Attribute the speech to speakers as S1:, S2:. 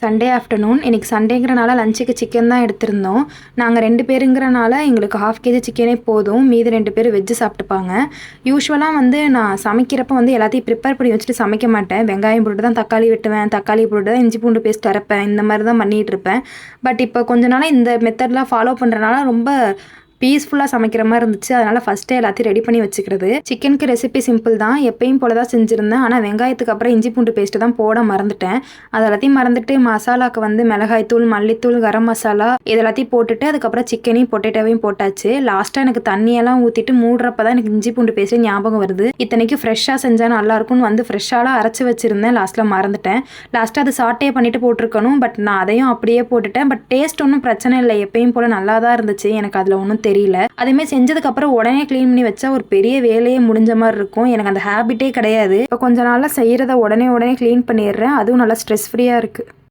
S1: Sunday afternoon இன்றைக்கி சண்டேங்கிறனால லஞ்சுக்கு chicken தான் எடுத்திருந்தோம். நாங்கள் 2 பேருங்கிறனால எங்களுக்கு 1/2 கேஜி சிக்கனே போதும். மீதி 2 பேர் வெஜ்ஜு சாப்பிட்டுப்பாங்க. யூசுவலாக நான் சமைக்கிறப்ப எல்லாத்தையும் ப்ரிப்பேர் பண்ணி வச்சுட்டு சமைக்க மாட்டேன். வெங்காயம் போட்டு தான் தக்காளி வெட்டுவேன், தக்காளி போட்டு தான் இஞ்சி பூண்டு பேஸ்ட் அரைப்பேன். இந்த மாதிரி தான் பண்ணிகிட்ருப்பேன். பட் இப்போ கொஞ்ச நாளாக இந்த மெத்தட்லாம் ஃபாலோ பண்ணுறனால ரொம்ப பீஸ்ஃபுல்லாக சமைக்கிற மாதிரி இருந்துச்சு. அதனால் ஃபஸ்ட்டே எல்லாத்தையும் ரெடி பண்ணி வச்சுக்கிறது. சிக்கனுக்கு ரெசிபி சிம்பிள் தான். எப்பயும் போல தான் செஞ்சுருந்தேன். ஆனால் வெங்காயத்துக்கு அப்புறம் இஞ்சி பூண்டு பேஸ்ட்டு தான் போட மறந்துட்டேன். அது எல்லாத்தையும் மறந்துட்டு மசாலாவுக்கு மிளகாய்த்தூள், மல்லித்தூள், கரம் மசாலா இது எல்லாத்தையும் போட்டுட்டு அதுக்கப்புறம் சிக்கனையும் பொட்டேட்டோவையும் போட்டாச்சு. லாஸ்ட்டாக எனக்கு தண்ணியெல்லாம் ஊற்றிட்டு மூடுறப்ப தான் எனக்கு இஞ்சி பூண்டு பேஸ்ட்டு ஞாபகம் வருது. இத்தனைக்கும் ஃப்ரெஷ்ஷாக செஞ்சால் நல்லாயிருக்கும்னு ஃப்ரெஷ்ஷாலாம் அரைச்சி வச்சுருந்தேன். லாஸ்ட்டில் மறந்துட்டேன். லாஸ்ட்டாக அது சாட்டே பண்ணிவிட்டு போட்டிருக்கணும். பட் நான் அதையும் அப்படியே போட்டுட்டேன். பட் டேஸ்ட் ஒன்றும் பிரச்சனை இல்லை. எப்பயும் போல் நல்லா தான் இருந்துச்சு. எனக்கு அதில் ஒன்றும் தெரியல. அதேமாதிரி செஞ்சதுக்கப்புறம் உடனே க்ளீன் பண்ணி வச்சா ஒரு பெரிய வேலையே முடிஞ்ச மாதிரி இருக்கும். எனக்கு அந்த ஹேபிட்டே கிடையாது. இப்போ கொஞ்ச நாளாக செய்கிறத உடனே க்ளீன் பண்ணிடுறேன். அதுவும் நல்லா ஸ்ட்ரெஸ் ஃப்ரீயாக இருக்குது.